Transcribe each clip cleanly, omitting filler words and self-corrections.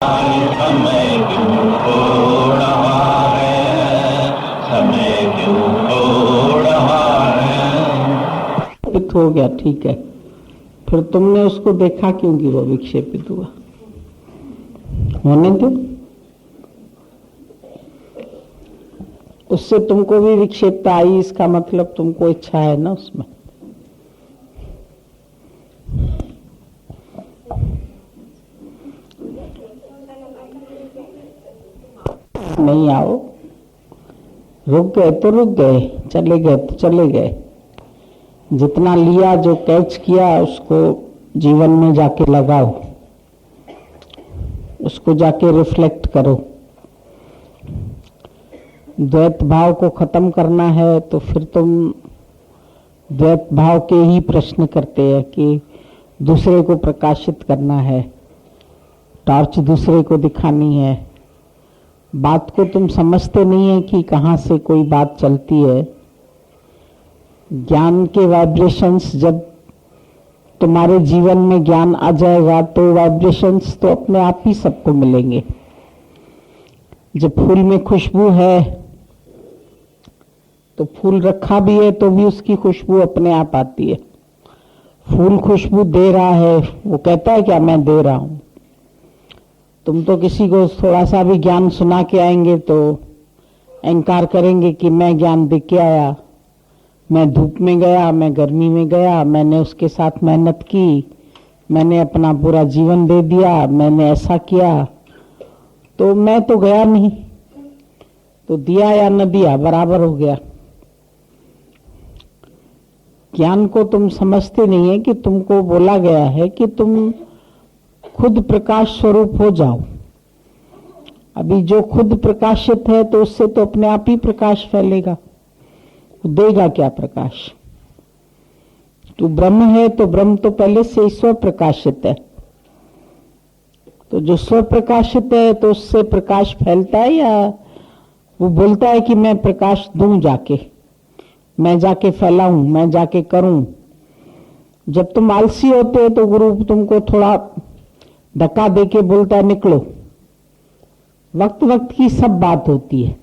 समय क्यों हो रहा है, समय क्यों हो रहा है। हो गया, ठीक है। फिर तुमने उसको देखा क्यों कि वो विक्षेपित हुआ? होने दो, उससे तुमको भी विक्षेपता आई, इसका मतलब तुमको इच्छा है ना उसमें। नहीं आओ, रुक गए तो रुक गए, चले गए तो चले गए। जितना लिया, जो कैच किया, उसको जीवन में जाके लगाओ, उसको जाके रिफ्लेक्ट करो। द्वैत भाव को खत्म करना है तो फिर तुम द्वैत भाव के ही प्रश्न करते हैं कि दूसरे को प्रकाशित करना है, टॉर्च दूसरे को दिखानी है। बात को तुम समझते नहीं है कि कहाँ से कोई बात चलती है। ज्ञान के वाइब्रेशंस, जब तुम्हारे जीवन में ज्ञान आ जाएगा तो वाइब्रेशंस तो अपने आप ही सबको मिलेंगे। जब फूल में खुशबू है तो फूल रखा भी है तो भी उसकी खुशबू अपने आप आती है। फूल खुशबू दे रहा है, वो कहता है क्या मैं दे रहा हूं। तुम तो किसी को थोड़ा सा भी ज्ञान सुना के आएंगे तो अहंकार करेंगे कि मैं ज्ञान दे के आया, मैं धूप में गया, मैं गर्मी में गया, मैंने उसके साथ मेहनत की, मैंने अपना पूरा जीवन दे दिया, मैंने ऐसा किया। तो मैं तो गया नहीं, तो दिया या न दिया बराबर हो गया। ज्ञान को तुम समझते नहीं है कि तुमको बोला गया है कि तुम खुद प्रकाश स्वरूप हो जाओ। अभी जो खुद प्रकाशित है तो उससे तो अपने आप ही प्रकाश फैलेगा, देगा क्या प्रकाश। तू ब्रह्म है तो ब्रह्म तो पहले से ही स्व प्रकाशित है, तो जो स्व प्रकाशित है तो उससे प्रकाश फैलता है या वो बोलता है कि मैं प्रकाश दूं, जाके मैं जाके फैलाऊं, मैं जाके करूं। जब तुम आलसी होते हो तो गुरु तुमको थोड़ा धक्का देके बोलता है निकलो। वक्त वक्त की सब बात होती है।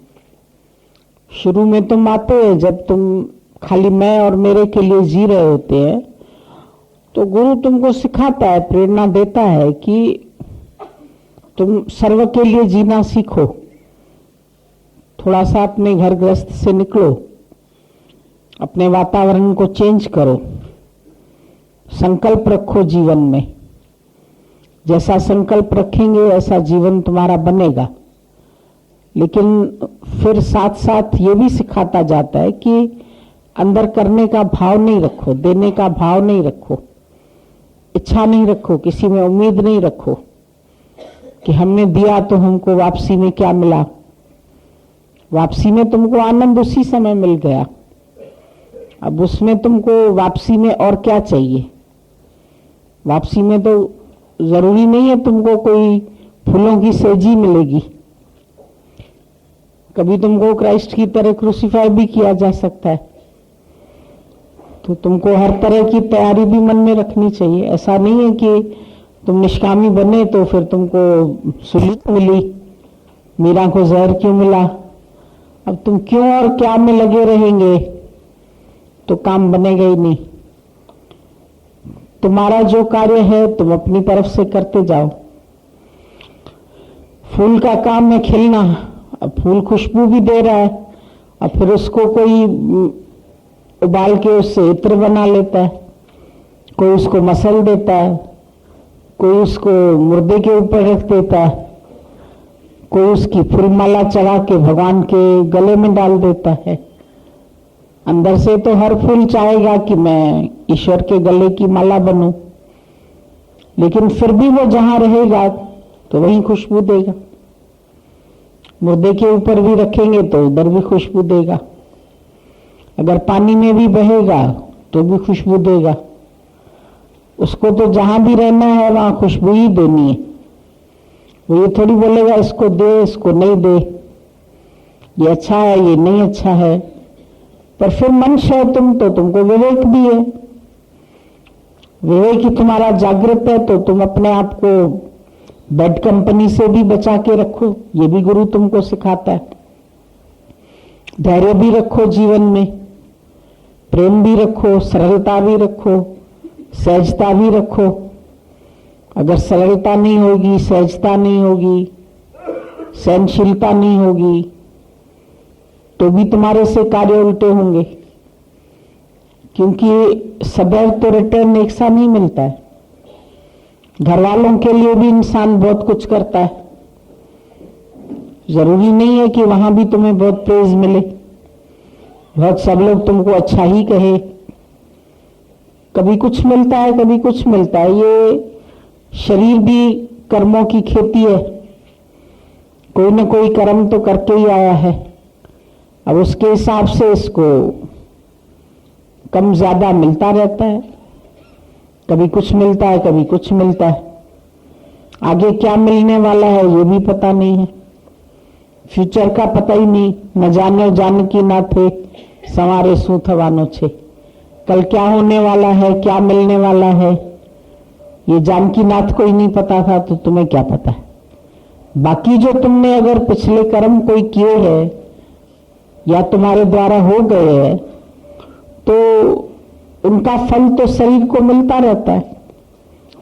शुरू में तुम आते हो, जब तुम खाली मैं और मेरे के लिए जी रहे होते हैं तो गुरु तुमको सिखाता है, प्रेरणा देता है कि तुम सर्व के लिए जीना सीखो। थोड़ा सा अपने घर गृहस्थ से निकलो, अपने वातावरण को चेंज करो, संकल्प रखो जीवन में। जैसा संकल्प रखेंगे ऐसा जीवन तुम्हारा बनेगा। लेकिन फिर साथ साथ ये भी सिखाता जाता है कि अंदर करने का भाव नहीं रखो, देने का भाव नहीं रखो, इच्छा नहीं रखो, किसी में उम्मीद नहीं रखो कि हमने दिया तो हमको वापसी में क्या मिला। वापसी में तुमको आनंद उसी समय मिल गया, अब उसमें तुमको वापसी में और क्या चाहिए। वापसी में तो जरूरी नहीं है तुमको कोई फूलों की सेजी मिलेगी, कभी तुमको क्राइस्ट की तरह क्रूसीफाई भी किया जा सकता है। तो तुमको हर तरह की तैयारी भी मन में रखनी चाहिए। ऐसा नहीं है कि तुम निष्कामी बने तो फिर तुमको सुली मिली, मीरा को जहर क्यों मिला। अब तुम क्यों और क्या में लगे रहेंगे तो काम बनेगा ही नहीं। तुम्हारा जो कार्य है तुम अपनी तरफ से करते जाओ। फूल का काम है खिलना, अब फूल खुशबू भी दे रहा है, अब फिर उसको कोई उबाल के उससे इत्र बना लेता है, कोई उसको मसल देता है, कोई उसको मुर्दे के ऊपर रख देता है, कोई उसकी फूलमाला चढ़ा के भगवान के गले में डाल देता है। अंदर से तो हर फूल चाहेगा कि मैं ईश्वर के गले की माला बनूं, लेकिन फिर भी वो जहां रहेगा तो वहीं खुशबू देगा। मुर्दे के ऊपर भी रखेंगे तो उधर भी खुशबू देगा, अगर पानी में भी बहेगा तो भी खुशबू देगा। उसको तो जहां भी रहना है वहां खुशबू ही देनी है। वो ये थोड़ी बोलेगा इसको दे, इसको नहीं दे, ये अच्छा है, ये नहीं अच्छा है। पर फिर मनुष्य है तुम तो तुमको विवेक भी है, विवेक ही तुम्हारा जागृत है तो तुम अपने आप को बैड कंपनी से भी बचा के रखो, ये भी गुरु तुमको सिखाता है। धैर्य भी रखो जीवन में, प्रेम भी रखो, सरलता भी रखो, सहजता भी रखो। अगर सरलता नहीं होगी, सहजता नहीं होगी, सहनशीलता नहीं होगी, तो भी तुम्हारे से कार्य उल्टे होंगे, क्योंकि सदैव तो रिटर्न एक सा नहीं मिलता है। घर वालों के लिए भी इंसान बहुत कुछ करता है, जरूरी नहीं है कि वहां भी तुम्हें बहुत प्रेज मिले, बहुत सब लोग तुमको अच्छा ही कहे। कभी कुछ मिलता है, कभी कुछ मिलता है। ये शरीर भी कर्मों की खेती है, कोई ना कोई कर्म तो करके ही आया है। अब उसके हिसाब से इसको कम ज्यादा मिलता रहता है, कभी कुछ मिलता है, कभी कुछ मिलता है। आगे क्या मिलने वाला है ये भी पता नहीं है, फ्यूचर का पता ही नहीं। न जानो जानकी ना थे संवारे सू थवानो छे। कल क्या होने वाला है, क्या मिलने वाला है, ये जानकी नाथ को ही नहीं पता था, तो तुम्हें क्या पता है। बाकी जो तुमने अगर पिछले कर्म कोई किए हैं या तुम्हारे द्वारा हो गए हैं, तो उनका फल तो शरीर को मिलता रहता है,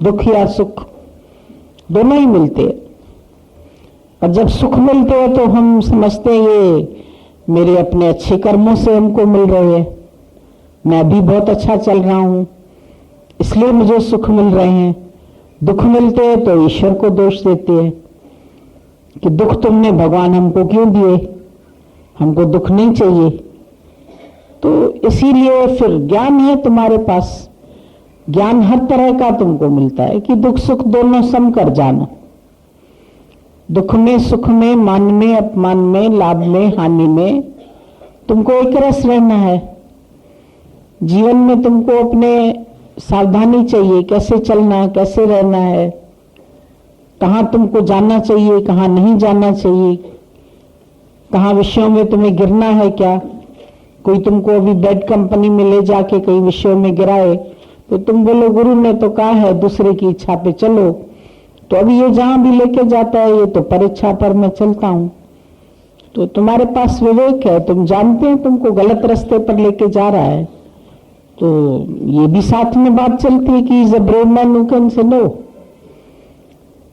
दुख या सुख दोनों ही मिलते हैं। और जब सुख मिलते हैं तो हम समझते हैं ये मेरे अपने अच्छे कर्मों से हमको मिल रहे हैं, मैं भी बहुत अच्छा चल रहा हूं इसलिए मुझे सुख मिल रहे हैं। दुख मिलते हैं तो ईश्वर को दोष देते हैं कि दुख तुमने भगवान हमको क्यों दिए, हमको दुख नहीं चाहिए। तो इसीलिए फिर ज्ञान है तुम्हारे पास, ज्ञान हर तरह का तुमको मिलता है कि दुख सुख दोनों सम कर जानो। दुख में सुख में, मान में अपमान में, लाभ में हानि में तुमको एक रस रहना है। जीवन में तुमको अपने सावधानी चाहिए, कैसे चलना है, कैसे रहना है, कहाँ तुमको जाना चाहिए, कहाँ नहीं जाना चाहिए, कहाँ विषयों में तुम्हें गिरना है। क्या कोई तुमको अभी बैड कंपनी में ले जाके कई विषयों में गिराए तो तुम बोलो गुरु ने तो कहा है दूसरे की इच्छा पे चलो, तो अभी ये जहां भी लेके जाता है ये तो पर इच्छा पर मैं चलता हूं। तो तुम्हारे पास विवेक है, तुम जानते हैं तुमको गलत रास्ते पर लेके जा रहा है, तो ये भी साथ में बात चलती है कि is a brave man who can say no.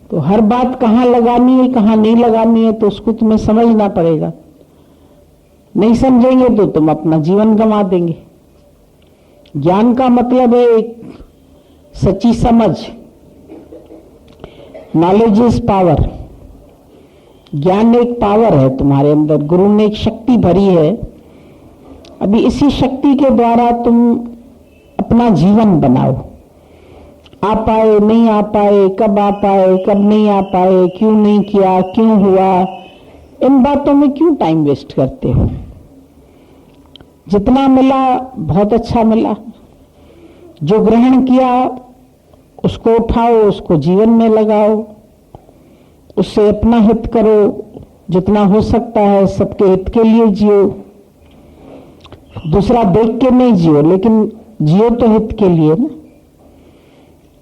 तो हर बात कहाँ लगानी है कहाँ नहीं लगानी है तो उसको तुम्हें समझना पड़ेगा। नहीं समझेंगे तो तुम अपना जीवन गंवा देंगे। ज्ञान का मतलब है एक सच्ची समझ, नॉलेज इज पावर। ज्ञान एक पावर है तुम्हारे अंदर, गुरु ने एक शक्ति भरी है। अभी इसी शक्ति के द्वारा तुम अपना जीवन बनाओ। आ पाए नहीं आ पाए, कब आ पाए कब नहीं आ पाए, क्यों नहीं किया, क्यों हुआ, इन बातों में क्यों टाइम वेस्ट करते हो। जितना मिला बहुत अच्छा मिला, जो ग्रहण किया उसको उठाओ, उसको जीवन में लगाओ, उससे अपना हित करो, जितना हो सकता है सबके हित के लिए जियो। दूसरा देख के नहीं जियो, लेकिन जियो तो हित के लिए ना।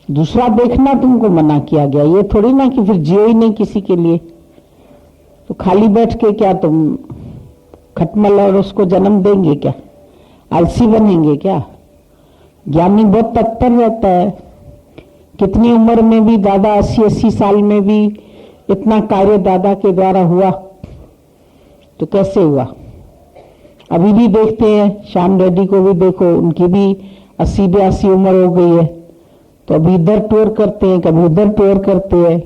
दूसरा देखना तुमको मना किया गया, ये थोड़ी ना कि फिर जियो ही नहीं किसी के लिए। तो खाली बैठ के क्या तुम खटमल और उसको जन्म देंगे क्या, आलसी बनेंगे क्या। ज्ञानी बहुत तत्पर रहता है, कितनी उम्र में भी, दादा 80-80 साल में भी इतना कार्य दादा के द्वारा हुआ तो कैसे हुआ। अभी भी देखते हैं, श्याम रेड्डी को भी देखो, उनकी भी 80-82 उम्र हो गई है, तो अभी इधर टूर करते हैं, कभी उधर टूर करते हैं।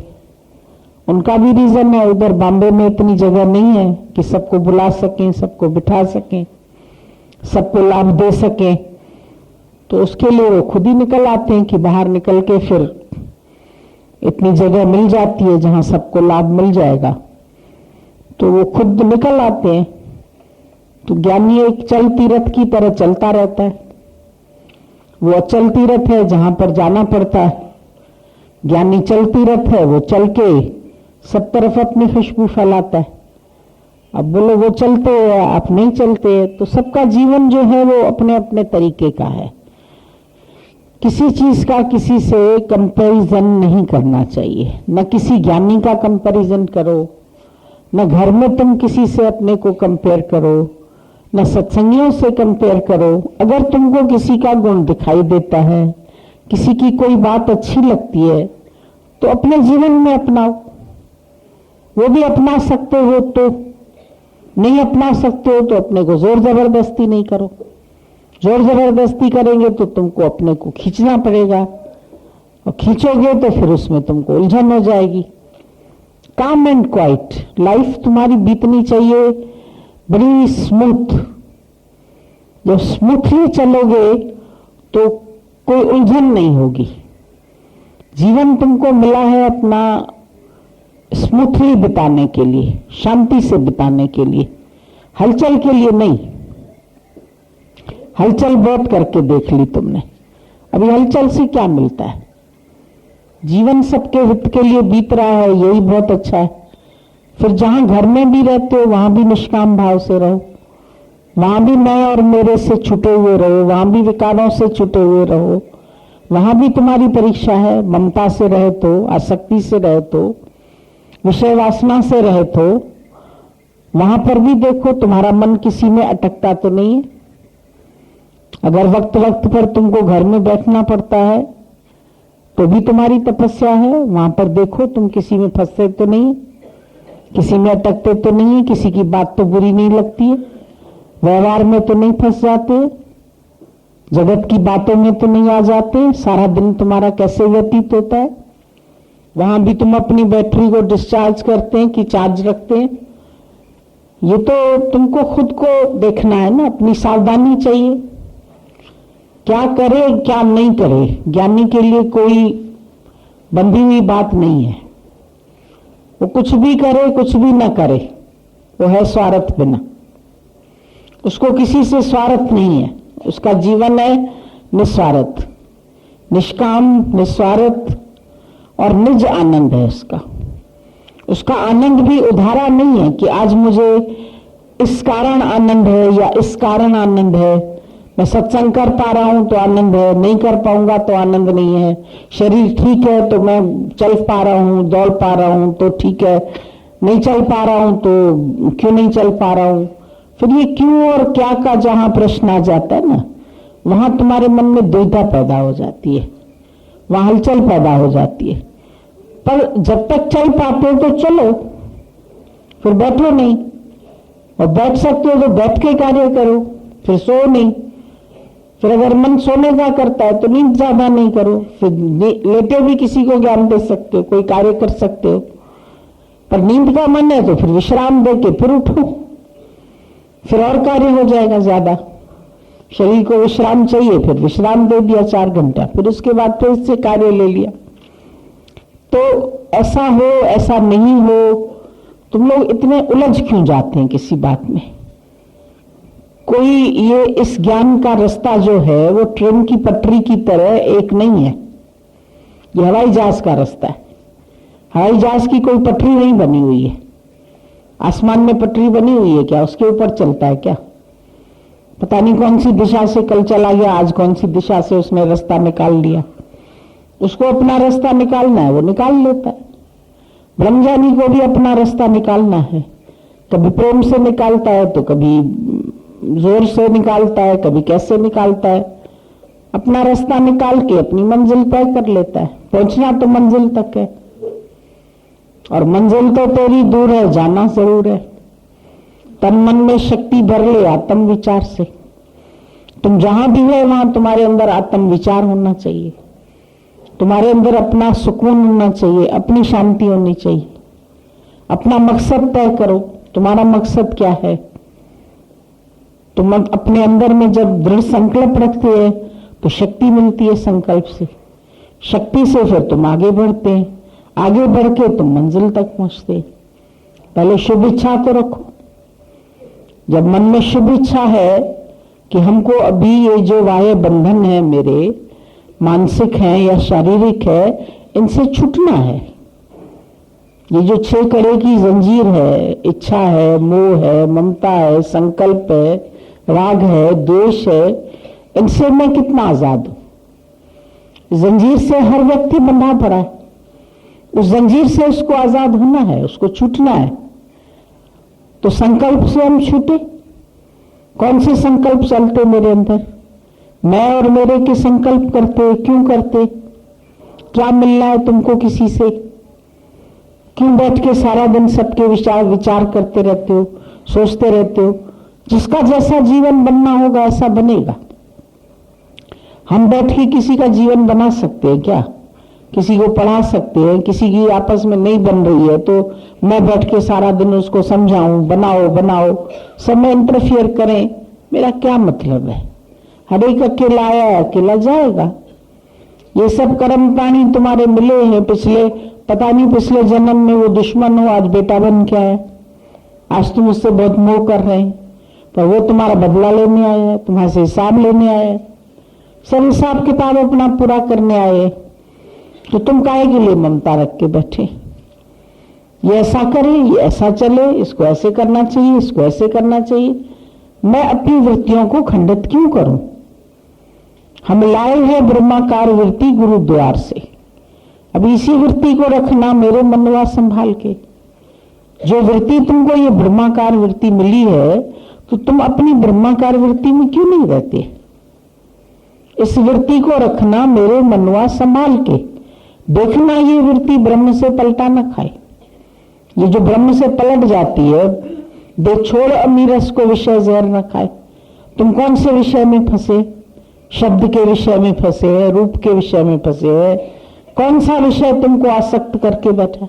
उनका भी रीजन है, उधर बॉम्बे में इतनी जगह नहीं है कि सबको बुला सकें, सबको बिठा सकें, सबको लाभ दे सकें। तो उसके लिए वो खुद ही निकल आते हैं कि बाहर निकल के फिर इतनी जगह मिल जाती है जहां सबको लाभ मिल जाएगा, तो वो खुद निकल आते हैं। तो ज्ञानी एक चल तीरथ की तरह चलता रहता है, वो अचल तीरथ है जहां पर जाना पड़ता है। ज्ञानी चल तीरथ है, वो चल के सब तरफ अपनी खुशबू फैलाता है। अब बोलो वो चलते हैं आप नहीं चलते, तो सबका जीवन जो है वो अपने अपने तरीके का है। किसी चीज का किसी से कंपैरिजन नहीं करना चाहिए। न किसी ज्ञानी का कंपैरिजन करो, न घर में तुम किसी से अपने को कंपेयर करो, न सत्संगियों से कंपेयर करो। अगर तुमको किसी का गुण दिखाई देता है, किसी की कोई बात अच्छी लगती है, तो अपने जीवन में अपनाओ। वो भी अपना सकते हो तो, नहीं अपना सकते हो तो अपने को जोर जबरदस्ती नहीं करो। जोर जबरदस्ती करेंगे तो तुमको अपने को खींचना पड़ेगा, और खींचोगे तो फिर उसमें तुमको उलझन हो जाएगी। काम एंड क्वाइट लाइफ तुम्हारी बीतनी चाहिए, बड़ी स्मूथ। जब स्मूथली चलोगे तो कोई उलझन नहीं होगी। जीवन तुमको मिला है अपना स्मूथली बिताने के लिए, शांति से बिताने के लिए, हलचल के लिए नहीं। हलचल बहुत करके देख ली तुमने, अभी हलचल से क्या मिलता है? जीवन सबके हित के लिए बीत रहा है, यही बहुत अच्छा है। फिर जहां घर में भी रहते हो वहां भी निष्काम भाव से रहो, वहां भी मैं और मेरे से छुटे हुए रहो, वहां भी विकारों से छुटे हुए रहो। वहां भी तुम्हारी परीक्षा है। ममता से रहे तो, आसक्ति से रहे तो, विषय वासना से रहे तो, वहां पर भी देखो तुम्हारा मन किसी में अटकता तो नहीं है। अगर वक्त वक्त पर तुमको घर में बैठना पड़ता है तो भी तुम्हारी तपस्या है। वहां पर देखो तुम किसी में फंसते तो नहीं, किसी में अटकते तो नहीं है, किसी की बात तो बुरी नहीं लगती है, व्यवहार में तो नहीं फंस जाते, जगत की बातों में तो नहीं आ जाते। सारा दिन तुम्हारा कैसे व्यतीत होता है? वहां भी तुम अपनी बैटरी को डिस्चार्ज करते हैं कि चार्ज रखते हैं? ये तो तुमको खुद को देखना है ना, अपनी सावधानी चाहिए। क्या करे क्या नहीं करे, ज्ञानी के लिए कोई बंधी हुई बात नहीं है। वो कुछ भी करे कुछ भी ना करे, वो है स्वार्थ बिना। उसको किसी से स्वार्थ नहीं है, उसका जीवन है निस्वार्थ, निष्काम, निस्वार्थ और निज आनंद है उसका। उसका आनंद भी उधारा नहीं है कि आज मुझे इस कारण आनंद है या इस कारण आनंद है। मैं सत्संग कर पा रहा हूं तो आनंद है, नहीं कर पाऊंगा तो आनंद नहीं है। शरीर ठीक है तो मैं चल पा रहा हूं, दौड़ पा रहा हूं तो ठीक है, नहीं चल पा रहा हूं तो क्यों नहीं चल पा रहा हूं। फिर ये क्यों और क्या का जहां प्रश्न आ जाता है ना, वहां तुम्हारे मन में द्विधा पैदा हो जाती है, वहां हलचल पैदा हो जाती है। पर जब तक चल पाते हो तो चलो, फिर बैठो नहीं, और बैठ सकते हो तो बैठ के कार्य करो, फिर सो नहीं। फिर अगर मन सोने का करता है तो नींद ज्यादा नहीं करो, फिर लेटे भी किसी को ज्ञान दे सकते हो, कोई कार्य कर सकते हो। पर नींद का मन है तो फिर विश्राम दे के फिर उठो, फिर और कार्य हो जाएगा ज्यादा। शरीर को विश्राम चाहिए, फिर विश्राम दे दिया 4 घंटा, फिर उसके बाद फिर इससे कार्य ले लिया। तो ऐसा हो ऐसा नहीं हो, तुम लोग इतने उलझ क्यों जाते हैं किसी बात में? कोई ये इस ज्ञान का रास्ता जो है वो ट्रेन की पटरी की तरह एक नहीं है, ये हवाई जहाज का रास्ता है। हवाई जहाज की कोई पटरी नहीं बनी हुई है। आसमान में पटरी बनी हुई है क्या? उसके ऊपर चलता है क्या? पता नहीं कौन सी दिशा से कल चला गया, आज कौन सी दिशा से उसने रास्ता निकाल लिया। उसको अपना रास्ता निकालना है, वो निकाल लेता है। ब्रह्मज्ञानी को भी अपना रास्ता निकालना है, कभी प्रेम से निकालता है तो कभी जोर से निकालता है, कभी कैसे निकालता है। अपना रास्ता निकाल के अपनी मंजिल तय कर लेता है। पहुंचना तो मंजिल तक है, और मंजिल तो तेरी दूर है, जाना जरूर है। तन मन में शक्ति भर ले आत्म विचार से। तुम जहां भी है वहां तुम्हारे अंदर आत्म विचार होना चाहिए, तुम्हारे अंदर अपना सुकून होना चाहिए, अपनी शांति होनी चाहिए। अपना मकसद तय करो, तुम्हारा मकसद क्या है। तुम अपने अंदर में जब दृढ़ संकल्प रखते हैं तो शक्ति मिलती है संकल्प से। शक्ति से फिर तुम आगे बढ़ते हैं, आगे बढ़ के तुम मंजिल तक पहुंचते। पहले शुभ इच्छा तो रखो। जब मन में शुभ इच्छा है कि हमको अभी ये जो बाह्य बंधन है मेरे, मानसिक है या शारीरिक है, इनसे छूटना है। ये जो 6 कड़े की जंजीर है, इच्छा है, मोह है, ममता है, संकल्प है, राग है, द्वेष है, इनसे मैं कितना आजाद हूं। जंजीर से हर व्यक्ति बंधा पड़ा है, उस जंजीर से उसको आजाद होना है, उसको छूटना है। तो संकल्प से हम छूटे। कौन से संकल्प चलते मेरे अंदर? मैं और मेरे के संकल्प करते, क्यों करते? क्या मिलना है तुमको किसी से? क्यों बैठ के सारा दिन सबके विचार करते रहते हो, सोचते रहते हो? जिसका जैसा जीवन बनना होगा ऐसा बनेगा। हम बैठ के किसी का जीवन बना सकते हैं क्या? किसी को पढ़ा सकते हैं? किसी की आपस में नहीं बन रही है तो मैं बैठ के सारा दिन उसको समझाऊं, बनाओ बनाओ, सब में इंटरफियर करें, मेरा क्या मतलब है? हर एक अकेला आया, अकेला जाएगा। ये सब कर्म प्राणी तुम्हारे मिले हैं, पिछले पता नहीं पिछले जन्म में वो दुश्मन हो, आज बेटा बन के आया। आज तुम उससे बहुत मोह कर रहे हैं, पर वो तुम्हारा बदला लेने आया है, तुम्हारे से हिसाब लेने आया है, सब हिसाब किताब अपना पूरा करने आए। तो तुम काहे के लिए ममता रख के बैठे? ये ऐसा करे, ये ऐसा चले, इसको ऐसे करना चाहिए, इसको ऐसे करना चाहिए। मैं अपनी वृत्तियों को खंडित क्यों करूं? हम लाए हैं ब्रह्माकार वृत्ति गुरुद्वार से। अब इसी वृत्ति को रखना मेरे मनवा संभाल के। जो वृत्ति तुमको ये ब्रह्माकार वृत्ति मिली है तो तुम अपनी ब्रह्माकार वृत्ति में क्यों नहीं रहते? इस वृत्ति को रखना मेरे मनवा संभाल के। देखना ये वृत्ति ब्रह्म से पलटा न खाए। ये जो ब्रह्म से पलट जाती है, देख छोड़ अमीरस को विषय जहर न खाए। तुम कौन से विषय में फंसे? शब्द के विषय में फंसे है, रूप के विषय में फंसे है। कौन सा विषय तुमको आसक्त करके बैठा?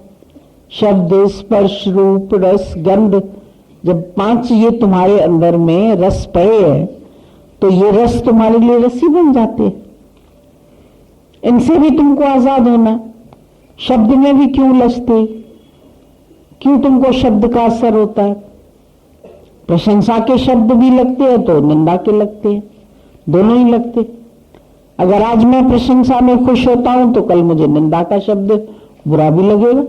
शब्द, स्पर्श, रूप, रस, गंध। जब 5 ये तुम्हारे अंदर में रस पड़े हैं तो ये रस तुम्हारे लिए रसी बन जाते हैं। इनसे भी तुमको आजाद होना। शब्द में भी क्यों लचते? क्यों तुमको शब्द का असर होता है? प्रशंसा के शब्द भी लगते हैं तो निंदा के लगते हैं, दोनों ही लगते। अगर आज मैं प्रशंसा में खुश होता हूं तो कल मुझे निंदा का शब्द बुरा भी लगेगा।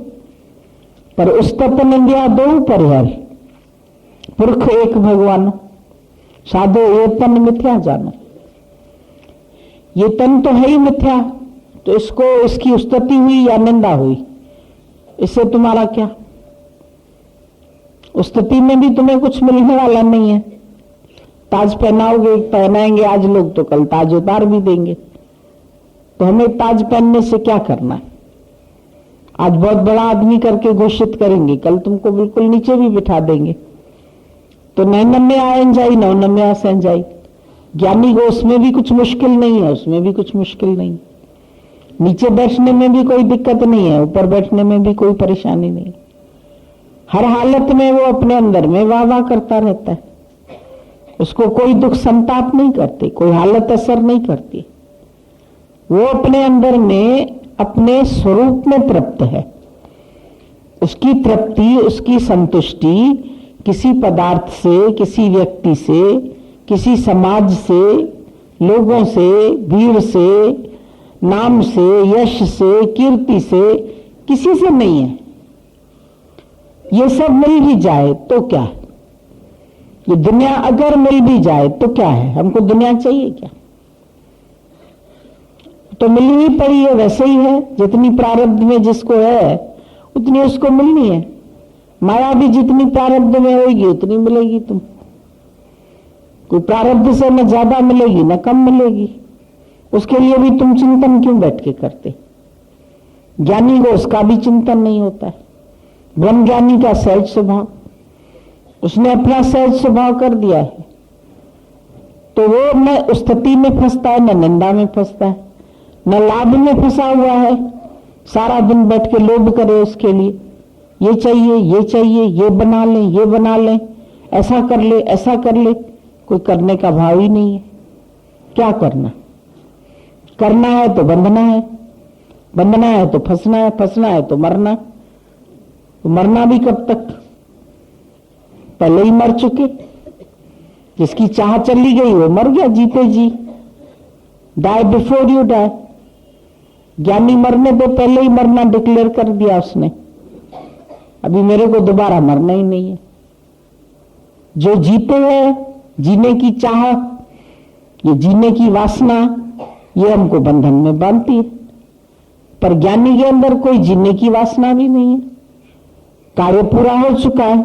पर उस तप निंदा दो परिहर, पुरख एक भगवान, साधो ये तन मिथ्या जानो। ये तन तो है ही मिथ्या, तो इसको, इसकी स्तुति हुई या निंदा हुई, इससे तुम्हारा क्या? स्तुति में भी तुम्हें कुछ मिलने वाला नहीं है। ताज पहनाओगे, पहनाएंगे आज लोग तो कल ताज उतार भी देंगे। तो हमें ताज पहनने से क्या करना? आज बहुत बड़ा आदमी करके घोषित करेंगे, कल तुमको बिल्कुल नीचे भी बिठा देंगे। तो नैनम्य आयन जाई, नौनम्य आसन जाई। ज्ञानी को उसमें भी कुछ मुश्किल नहीं है, उसमें भी कुछ मुश्किल नहीं। नीचे बैठने में भी कोई दिक्कत नहीं है, ऊपर बैठने में भी कोई परेशानी नहीं। हर हालत में वो अपने अंदर में वाह वाह करता रहता है। उसको कोई दुख संताप नहीं करती, कोई हालत असर नहीं करती। वो अपने अंदर में अपने स्वरूप में तृप्त है। उसकी तृप्ति, उसकी संतुष्टि किसी पदार्थ से, किसी व्यक्ति से, किसी समाज से, लोगों से, भीड़ से, नाम से, यश से, कीर्ति से, किसी से नहीं है। ये सब मिल भी जाए तो क्या है? ये दुनिया अगर मिल भी जाए तो क्या है? हमको दुनिया चाहिए क्या? तो मिलनी ही पड़ी है, वैसे ही है। जितनी प्रारब्ध में जिसको है उतनी उसको मिलनी है। माया भी जितनी प्रारब्ध में होगी उतनी मिलेगी तुम। कोई प्रारब्ध से न ज्यादा मिलेगी न कम मिलेगी। उसके लिए भी तुम चिंतन क्यों बैठ के करते? ज्ञानी को उसका भी चिंतन नहीं होता है। ब्रह्म ज्ञानी का सहज स्वभाव, उसने अपना सहज स्वभाव कर दिया है, तो वो न स्तुति में फंसता है, न निंदा में फंसता है, न लाभ में फंसा हुआ है। सारा दिन बैठ के लोभ करे उसके लिए, ये चाहिए, ये चाहिए, ये बना लें, ये बना लें, ऐसा कर ले, ऐसा कर ले। कोई करने का भाव ही नहीं है। क्या करना? करना है तो बंधना है, बंधना है तो फंसना है, फंसना है तो मरना। तो मरना भी कब तक? पहले ही मर चुके। जिसकी चाह चली गई वो मर गया जीते जी। Die before you die. ज्ञानी मरने तो पहले ही मरना डिक्लेयर कर दिया उसने। अभी मेरे को दोबारा मरना ही नहीं है। जो जीते हैं, जीने की चाह, ये जीने की वासना, ये हमको बंधन में बांधती है। पर ज्ञानी के अंदर कोई जीने की वासना भी नहीं है, कार्य पूरा हो चुका है,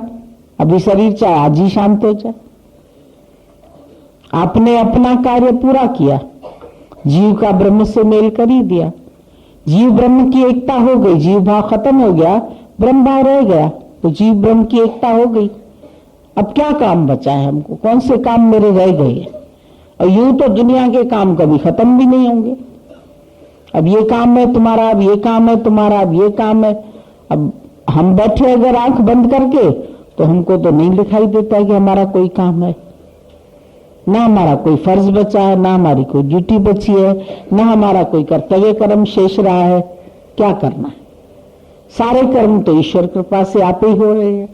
अभी शरीर चाहे आज ही शांत हो जाए। आपने अपना कार्य पूरा किया, जीव का ब्रह्म से मेल कर ही दिया, जीव ब्रह्म की एकता हो गई, जीव भाव खत्म हो गया, ब्रह्म भाव रह गया, तो जीव ब्रह्म की एकता हो गई। अब क्या काम बचा है हमको, कौन से काम मेरे रह गए हैं? और यूं तो दुनिया के काम कभी खत्म भी नहीं होंगे। अब ये काम है तुम्हारा, अब ये काम है तुम्हारा, अब ये काम है। अब हम बैठे अगर आंख बंद करके तो हमको तो नहीं दिखाई देता कि हमारा कोई काम है, ना हमारा कोई फर्ज बचा है, ना हमारी कोई ड्यूटी बची है, ना हमारा कोई कर्तव्य कर्म शेष रहा है। क्या करना है? सारे कर्म तो ईश्वर कृपा से आप ही हो रहे हैं।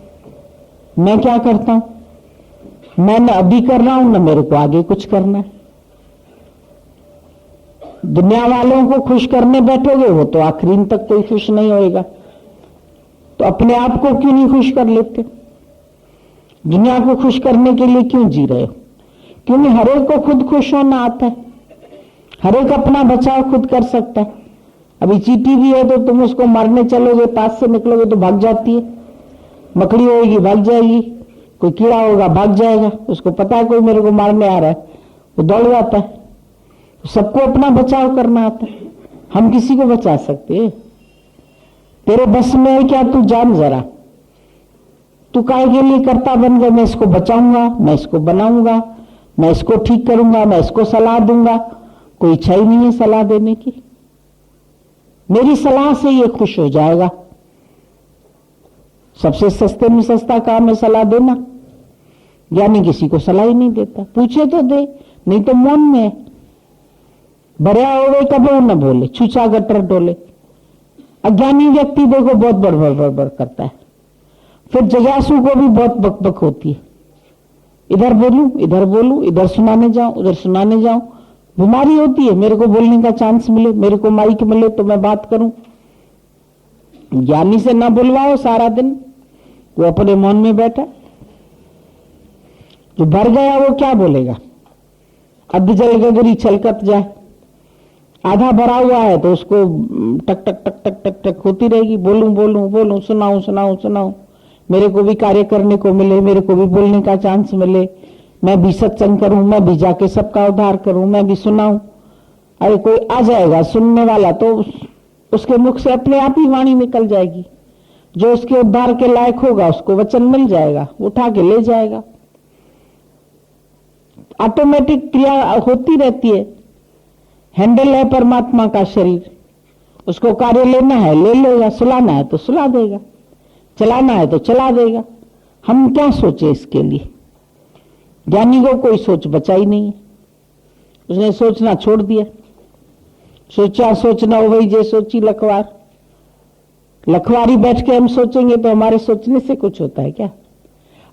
मैं क्या करता हूं? मैं न अभी कर रहा हूं, न मेरे को आगे कुछ करना है। दुनिया वालों को खुश करने बैठोगे, वो तो आखिरी तक कोई खुश नहीं होएगा। तो अपने आप को क्यों नहीं खुश कर लेते? दुनिया को खुश करने के लिए क्यों जी रहे हो? क्योंकि हर एक को खुद खुश होना आता है, हर एक अपना बचाव खुद कर सकता है। अभी चींटी भी है तो तुम उसको मारने चलोगे, पास से निकलोगे तो भाग जाती है, मकड़ी होगी भाग जाएगी, कोई कीड़ा होगा भाग जाएगा, उसको पता है कोई मेरे को मारने आ रहा है, वो दौड़ जाता है। तो सबको अपना बचाव करना आता है। हम किसी को बचा सकते हैं? तेरे बस में है क्या? तू जान जरा, तू काहे के लिए करता बन गया? मैं इसको बचाऊंगा, मैं इसको बनाऊंगा, मैं इसको ठीक करूंगा, मैं इसको सलाह दूंगा। कोई इच्छा ही नहीं है सलाह देने की। मेरी सलाह से ये खुश हो जाएगा। सबसे सस्ते में सस्ता काम है सलाह देना। ज्ञानी किसी को सलाह ही नहीं देता, पूछे तो दे, नहीं तो मौन में है। भरिया होवे कबो न बोले, छूछा गटर डोले। अज्ञानी व्यक्ति देखो बहुत बड़ करता है, फिर जिज्ञासु को भी बहुत बकबक होती है। इधर बोलूं, इधर सुनाने जाऊं, उधर सुनाने जाऊं। बीमारी होती है, मेरे को बोलने का चांस मिले, मेरे को माइक मिले तो मैं बात करूं। ज्ञानी से ना बुलवाओ सारा दिन, वो अपने मौन में बैठा। जो भर गया वो क्या बोलेगा? अध जल गगरी छलकत जाए। आधा भरा हुआ है तो उसको टक टक टक टक टक टक होती रहेगी, बोलूं, सुनाऊं। मेरे को भी कार्य करने को मिले, मेरे को भी बोलने का चांस मिले, मैं भी सत्संग करूं, मैं भी जाके सबका उद्धार करूं, मैं भी सुनाऊं। अरे कोई आ जाएगा सुनने वाला तो उसके मुख से अपने आप ही वाणी निकल जाएगी। जो उसके उद्धार के लायक होगा उसको वचन मिल जाएगा, उठा के ले जाएगा। ऑटोमेटिक क्रिया होती रहती है। हैंडल है परमात्मा का शरीर, उसको कार्य लेना है ले लेगा, सुलाना है तो सुला देगा, चलाना है तो चला देगा। हम क्या सोचे इसके लिए? ज्ञानी को कोई सोच बचा ही नहीं है, उसने सोचना छोड़ दिया। सोचा सोचना हो वही जे सोची लखवार। लखवारी बैठ के हम सोचेंगे तो हमारे सोचने से कुछ होता है क्या?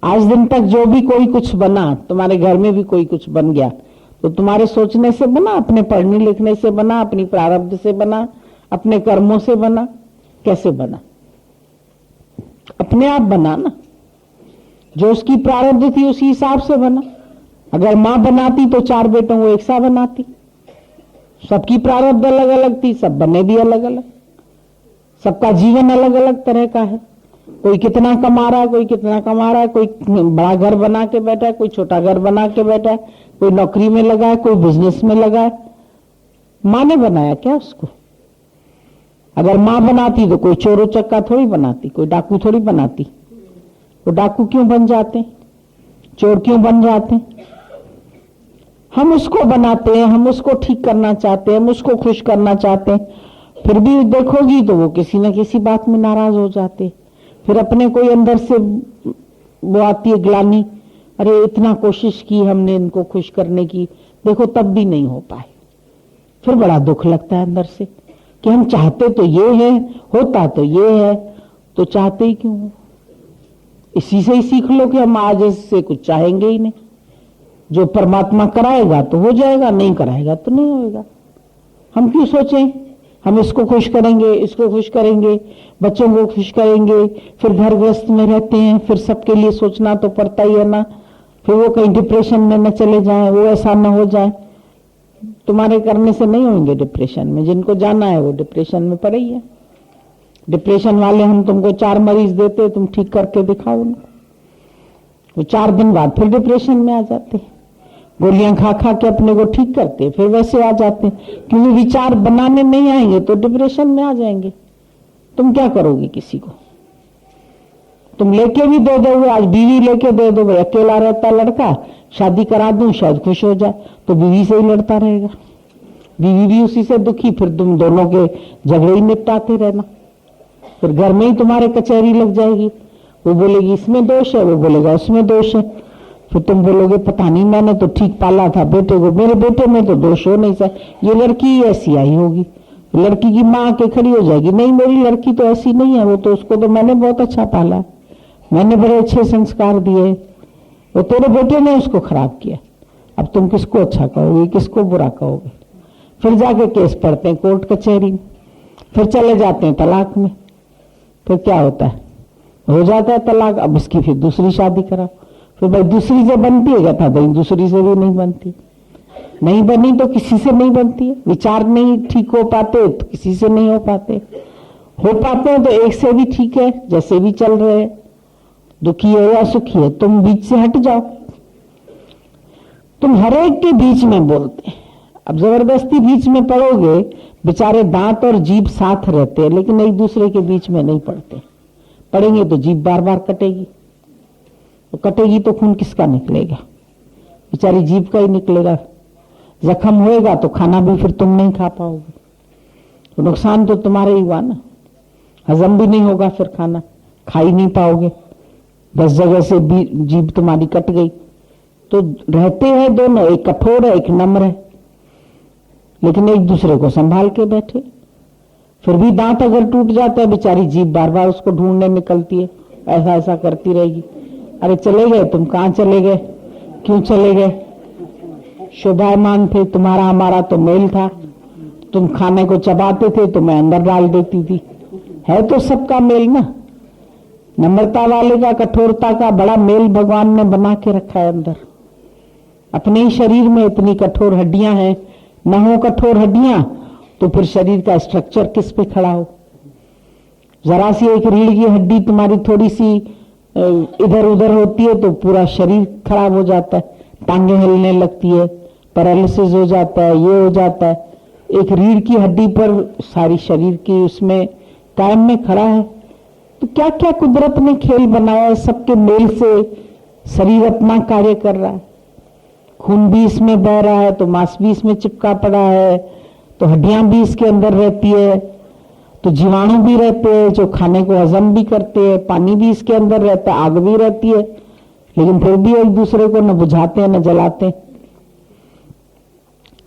आज दिन तक जो भी कोई कुछ बना, तुम्हारे घर में भी कोई कुछ बन गया तो तुम्हारे सोचने से बना, अपने पढ़ने लिखने से बना, अपनी प्रारब्ध से बना, अपने कर्मों से बना। कैसे बना? अपने आप बना ना, जो उसकी प्रारब्ध थी उसी हिसाब से बना। अगर मां बनाती तो 4 बेटों को एक सा बनाती। सबकी प्रारब्ध अलग अलग थी, सब बने भी अलग अलग, सबका जीवन अलग अलग तरह का है। कोई कितना कमा रहा है, कोई कितना कमा रहा है, कोई बड़ा घर बना के बैठा है, कोई छोटा घर बना के बैठा है, कोई नौकरी में लगा है, कोई बिजनेस में लगा है। मां ने बनाया क्या उसको? अगर मां बनाती तो कोई चोर उचक्का थोड़ी बनाती, कोई डाकू थोड़ी बनाती। वो डाकू क्यों बन जाते, चोर क्यों बन जाते? हम उसको बनाते हैं, हम उसको ठीक करना चाहते हैं, हम उसको खुश करना चाहते हैं। फिर भी देखोगी तो वो किसी न किसी बात में नाराज हो जाते। फिर अपने कोई अंदर से वो आती है ग्लानि, अरे इतना कोशिश की हमने इनको खुश करने की, देखो तब भी नहीं हो पाए। फिर बड़ा दुख लगता है अंदर से कि हम चाहते तो ये है, होता तो ये है, तो चाहते ही क्यों? इसी से ही सीख लो कि हम आज से कुछ चाहेंगे ही नहीं। जो परमात्मा कराएगा तो हो जाएगा, नहीं कराएगा तो नहीं होएगा। हम क्यों सोचें हम इसको खुश करेंगे, इसको खुश करेंगे, बच्चों को खुश करेंगे, फिर घर गृहस्थ में रहते हैं, फिर सबके लिए सोचना तो पड़ता ही है ना। फिर वो कहीं डिप्रेशन में न चले जाएं, वो ऐसा न हो जाए। तुम्हारे करने से नहीं होंगे डिप्रेशन में। जिनको जाना है वो डिप्रेशन में पड़े ही है। डिप्रेशन वाले हम तुमको 4 मरीज देते, तुम ठीक करके दिखाओ उनको, वो 4 दिन बाद फिर डिप्रेशन में आ जाते, गोलियां खा खा के अपने को ठीक करते, फिर वैसे आ जाते, क्योंकि विचार बनाने नहीं आएंगे तो डिप्रेशन में आ जाएंगे। तुम क्या करोगे किसी को? तुम लेके भी दे दोगे, आज बीवी लेके दे दो, भाई अकेला रहता लड़का, शादी करा दूं शायद खुश हो जाए, तो बीवी से ही लड़ता रहेगा, बीवी भी उसी से दुखी, फिर तुम दोनों के झगड़े ही निपटाते रहना, फिर घर में ही तुम्हारे कचहरी लग जाएगी। वो बोलेगी इसमें दोष है, वो बोलेगा उसमें दोष है, फिर तुम बोलोगे पता नहीं मैंने तो ठीक पाला था बेटे को, मेरे बेटे में तो दोष हो नहीं सकता, ये लड़की ऐसी आई होगी। लड़की की माँ आके खड़ी हो जाएगी, नहीं मेरी लड़की तो ऐसी नहीं है, वो तो उसको तो मैंने बहुत अच्छा पाला, मैंने बड़े अच्छे संस्कार दिए, वो तेरे बेटे ने उसको खराब किया। अब तुम किसको अच्छा कहोगे, किसको बुरा कहोगे? फिर जाके केस पढ़ते हैं कोर्ट कचहरी में, फिर चले जाते हैं तलाक में। फिर क्या होता है, हो जाता है तलाक, अब उसकी फिर दूसरी शादी कराओ, फिर भाई दूसरी से बनती है क्या था, भाई दूसरी से भी नहीं बनती, नहीं बनी तो किसी से नहीं बनती है। विचार नहीं ठीक हो पाते तो किसी से नहीं हो पाते, हो पाते हैं तो एक से भी ठीक है, जैसे भी चल रहे हैं, दुखी है या सुखी है, तुम बीच से हट जाओ। तुम हर एक के बीच में बोलते हैं, अब जबरदस्ती बीच में पड़ोगे, बेचारे दांत और जीभ साथ रहते हैं लेकिन एक दूसरे के बीच में नहीं पड़ते, पड़ेंगे तो जीभ बार बार कटेगी, तो कटेगी तो खून किसका निकलेगा, बेचारी जीभ का ही निकलेगा। जख्म होएगा तो खाना भी फिर तुम नहीं खा पाओगे, तो नुकसान तो तुम्हारे ही हुआ ना, हजम भी नहीं होगा, फिर खाना खा ही नहीं पाओगे, 10 जगह से जीभ तुम्हारी कट गई। तो रहते हैं दोनों, एक कठोर है एक नम्र है, लेकिन एक दूसरे को संभाल के बैठे। फिर भी दांत अगर टूट जाता है, बेचारी जीभ बार बार उसको ढूंढने निकलती है, ऐसा ऐसा करती रहेगी, अरे चले गए तुम, कहाँ चले गए, क्यों चले गए, शोभायमान थे, तुम्हारा हमारा तो मेल था, तुम खाने को चबाते थे तो मैं अंदर डाल देती थी, है तो सबका मेल ना। नम्रता वाले का, कठोरता का बड़ा मेल भगवान ने बना के रखा है अंदर। अपने ही शरीर में इतनी कठोर हड्डियां हैं, न हो कठोर हड्डियां तो फिर शरीर का स्ट्रक्चर किस पे खड़ा हो। जरा सी एक रीढ़ की हड्डी तुम्हारी थोड़ी सी इधर उधर होती है तो पूरा शरीर खराब हो जाता है, टांगे हिलने लगती है, पैरालिसिस हो जाता है, ये हो जाता है। एक रीढ़ की हड्डी पर सारी शरीर की उसमें कायम में खड़ा है। तो क्या क्या कुदरत ने खेल बनाया है, सबके मेल से शरीर अपना कार्य कर रहा है। खून भी इसमें बह रहा है तो मांस भी इसमें चिपका पड़ा है, तो हड्डियां भी इसके अंदर रहती है, तो जीवाणु भी रहते हैं जो खाने को हजम भी करते हैं, पानी भी इसके अंदर रहता है, आग भी रहती है, लेकिन फिर भी एक दूसरे को न बुझाते हैं न जलाते,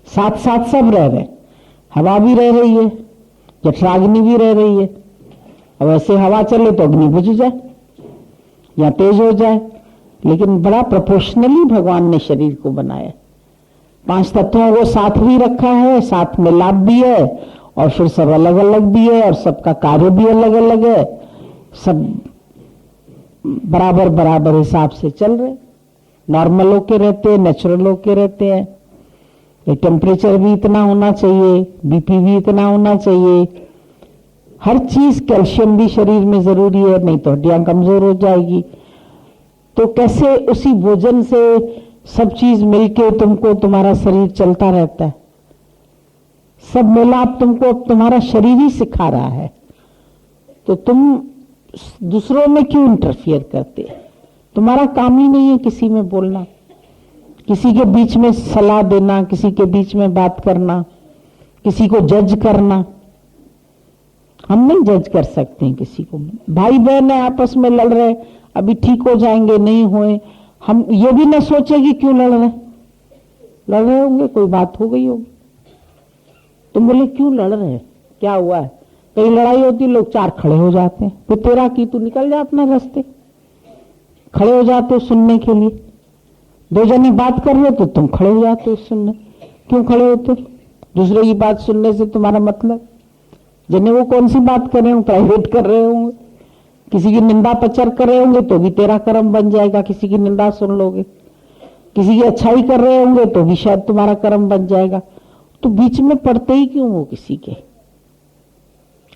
साथ साथ सब रह रहे। हवा भी रह रही है, जठराग्नि भी रह रही है। अब ऐसे हवा चले तो अग्नि बुझ जाए या तेज हो जाए, लेकिन बड़ा प्रोपोर्शनली भगवान ने शरीर को बनाया। 5 तत्वों को साथ भी रखा है, साथ में लाभ भी है, और फिर सब अलग अलग भी है, और सबका कार्य भी अलग अलग है, सब बराबर बराबर हिसाब से चल रहे, नॉर्मल होके रहते हैं, नेचुरल होके रहते हैं। टेम्परेचर भी इतना होना चाहिए, बीपी भी इतना होना चाहिए, हर चीज, कैल्शियम भी शरीर में जरूरी है, नहीं तो हड्डियां कमजोर हो जाएगी। तो कैसे उसी भोजन से सब चीज मिलके तुमको तुम्हारा शरीर चलता रहता है, सब मिलाप तुमको तुम्हारा शरीर ही सिखा रहा है। तो तुम दूसरों में क्यों इंटरफियर करते? तुम्हारा काम ही नहीं है किसी में बोलना, किसी के बीच में सलाह देना, किसी के बीच में बात करना, किसी को जज करना। हम नहीं जज कर सकते हैं किसी को। भाई बहन है आपस में लड़ रहे, अभी ठीक हो जाएंगे, नहीं हुए, हम ये भी ना सोचे कि क्यों लड़ रहे होंगे, कोई बात हो गई होगी, तुम बोले क्यों लड़ रहे हैं, क्या हुआ है, कहीं लड़ाई होती लोग 4 खड़े हो जाते हैं, तो तेरा की तू निकल जा अपना रास्ते, खड़े हो जाते हो सुनने के लिए। 2 जने बात कर रहे हो तो तुम खड़े हो जाते हो सुनने, क्यों खड़े होते? दूसरे की बात सुनने से तुम्हारा मतलब, जने वो कौन सी बात कर रहे हो, प्राइवेट कर रहे होंगे, किसी की निंदा प्रचार कर रहे होंगे तो भी तेरा कर्म बन जाएगा, किसी की निंदा सुन लोगे, किसी की अच्छाई कर रहे होंगे तो भी शायद तुम्हारा कर्म बन जाएगा। तो बीच में पड़ते ही क्यों हो किसी के?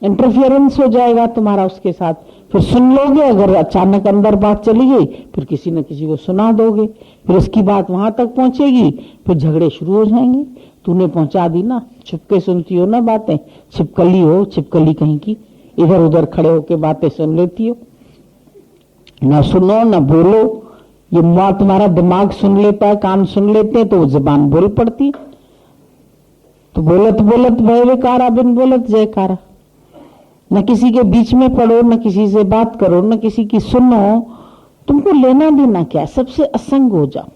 इंटरफियरेंस हो जाएगा तुम्हारा उसके साथ, फिर सुन लोगे, अगर अचानक अंदर बात चली गई फिर किसी न किसी को सुना दोगे, फिर उसकी बात वहां तक पहुंचेगी, फिर झगड़े शुरू हो जाएंगे। तूने पहुंचा दी ना, छुपके सुनती हो ना बातें, छिपकली हो, छिपकली कहीं की, इधर उधर खड़े होके बातें सुन लेती हो, ना सुनो ना बोलो। ये मुआ तुम्हारा दिमाग सुन लेता है, कान सुन लेते हैं, तो वो जुबान बोल पड़ती है। तो बोलत बोलत भय विकारा, बिन बोलत जयकारा। न किसी के बीच में पड़ो, न किसी से बात करो, न किसी की सुनो, तुमको लेना देना क्या, सबसे असंग हो जाओ।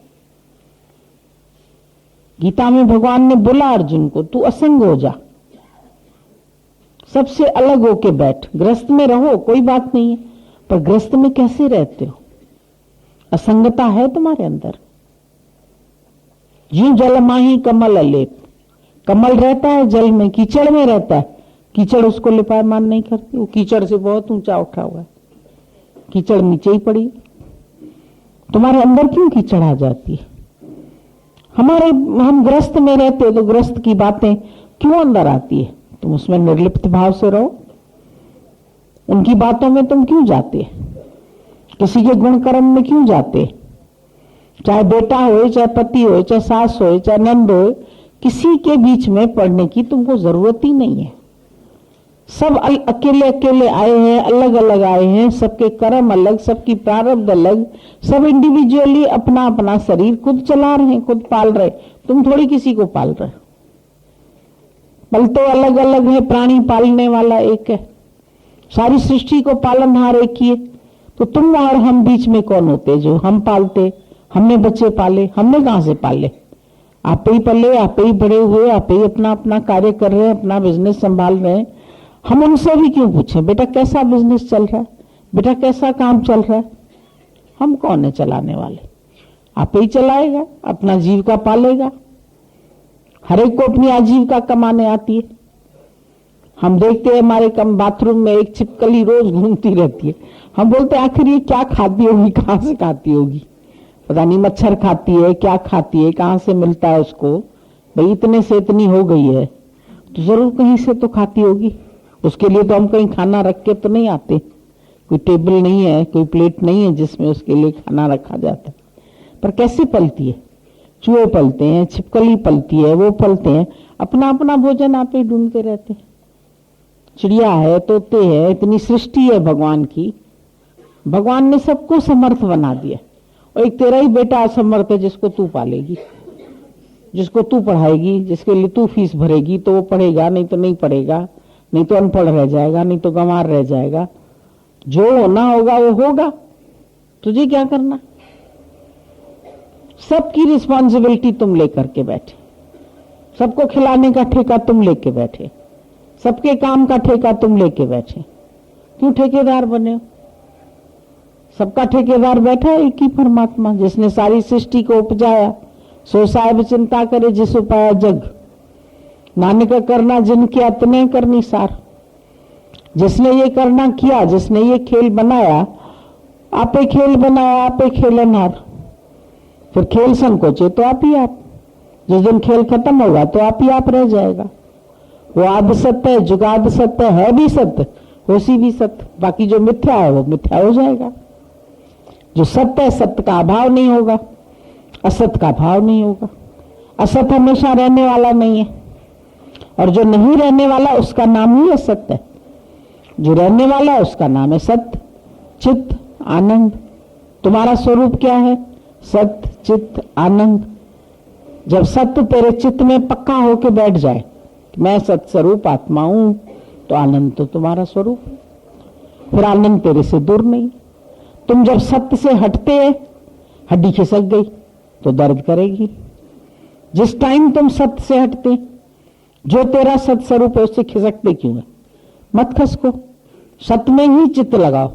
गीता में भगवान ने बोला अर्जुन को, तू असंग हो जा, सबसे अलग होके बैठ। गृहस्थ में रहो कोई बात नहीं है, पर गृहस्थ में कैसे रहते हो? असंगता है तुम्हारे अंदर। ज्यों जल माही कमल अलेप, कमल रहता है जल में, कीचड़ में रहता है, कीचड़ उसको लिपायमान नहीं करती, वो कीचड़ से बहुत ऊंचा उठा हुआ है, कीचड़ नीचे ही पड़ी। तुम्हारे अंदर क्यों कीचड़ आ जाती है? हम ग्रस्त में रहते तो ग्रस्त की बातें क्यों अंदर आती है? तुम उसमें निर्लिप्त भाव से रहो, उनकी बातों में तुम क्यों जाते? किसी के गुण कर्म में क्यों जाते? चाहे बेटा हो, चाहे पति हो, चाहे सास हो, चाहे नंद हो, किसी के बीच में पड़ने की तुमको जरूरत ही नहीं है। सब अकेले अकेले आए हैं, अलग अलग आए हैं, सबके कर्म अलग, सबकी प्रारब्ध अलग, सब इंडिविजुअली अपना अपना शरीर खुद चला रहे हैं, खुद पाल रहे। तुम थोड़ी किसी को पाल रहे हो। पल तो अलग अलग है, प्राणी पालने वाला एक है, सारी सृष्टि को पालनहार एक ही है। तो तुम और हम बीच में कौन होते जो हम पालते? हमने बच्चे पाले, हमने कहां से पाले? आप ही पले, आप ही बड़े हुए, आप ही अपना अपना कार्य कर रहे हैं, अपना बिजनेस संभाल रहे हैं। हम उनसे भी क्यों पूछें बेटा कैसा बिजनेस चल रहा है, बेटा कैसा काम चल रहा है? हम कौन है चलाने वाले? आप ही चलाएगा, अपना जीविका पालेगा। हर एक को अपनी आजीविका कमाने आती है। हम देखते हैं हमारे कम बाथरूम में एक छिपकली रोज घूमती रहती है। हम बोलते हैं आखिर ये क्या खाती होगी, कहां से खाती होगी? पता नहीं मच्छर खाती है, क्या खाती है, कहां से मिलता है उसको? भाई इतने से इतनी हो गई है तो जरूर कहीं से तो खाती होगी। उसके लिए तो हम कहीं खाना रख के तो नहीं आते, कोई टेबल नहीं है, कोई प्लेट नहीं है जिसमें उसके लिए खाना रखा जाता है। पर कैसे पलती है? चूहे पलते हैं, छिपकली पलती है, वो पलते हैं, अपना अपना भोजन आप ही ढूंढते रहते हैं। चिड़िया है, तोते है, इतनी सृष्टि है भगवान की। भगवान ने सबको समर्थ बना दिया, और एक तेरा ही बेटा असमर्थ है जिसको तू पालेगी, जिसको तू पढ़ाएगी, जिसके लिए तू फीस भरेगी तो वो पढ़ेगा, नहीं तो नहीं पढ़ेगा, नहीं तो अनपढ़ रह जाएगा, नहीं तो गंवार रह जाएगा। जो होना होगा वो होगा, तुझे क्या करना? सबकी रिस्पॉन्सिबिलिटी तुम लेकर के बैठे, सबको खिलाने का ठेका तुम लेके बैठे, सबके काम का ठेका तुम लेके बैठे। क्यों ठेकेदार बने हो? सबका ठेकेदार बैठा है एक ही परमात्मा, जिसने सारी सृष्टि को उपजाया। सो साहिब चिंता करे जिस उपाया जग, नानक करना जिन किया तने करनी सार। जिसने ये करना किया, जिसने ये खेल बनाया, आपे खेल बनाया, आपे खेलनहार। फिर खेल संकोचे तो आप ही आप, जिस दिन खेल खत्म होगा तो आप ही आप रह जाएगा। वो आद सत्य है, जुगाद सत्य है भी सत्य, होशी भी सत्य। बाकी जो मिथ्या है वो मिथ्या हो जाएगा। जो सत्य है, सत्य का अभाव नहीं होगा, असत का भाव नहीं होगा। असत हमेशा रहने वाला नहीं है, और जो नहीं रहने वाला उसका नाम ही असत्य है। जो रहने वाला है उसका नाम है सत्य, चित्त, आनंद। तुम्हारा स्वरूप क्या है? सत्य, चित्त, आनंद। जब सत्य तेरे चित्त में पक्का होके बैठ जाए कि मैं सत्य स्वरूप आत्मा हूं, तो आनंद तो तुम्हारा स्वरूप है। फिर आनंद तेरे से दूर नहीं। तुम जब सत्य से हटते हैं, हड्डी खिसक गई तो दर्द करेगी। जिस टाइम तुम सत्य से हटते, जो तेरा सत्य स्वरूप है उससे खिसकते क्यों है? मत खसको, सत्य में ही चित्त लगाओ,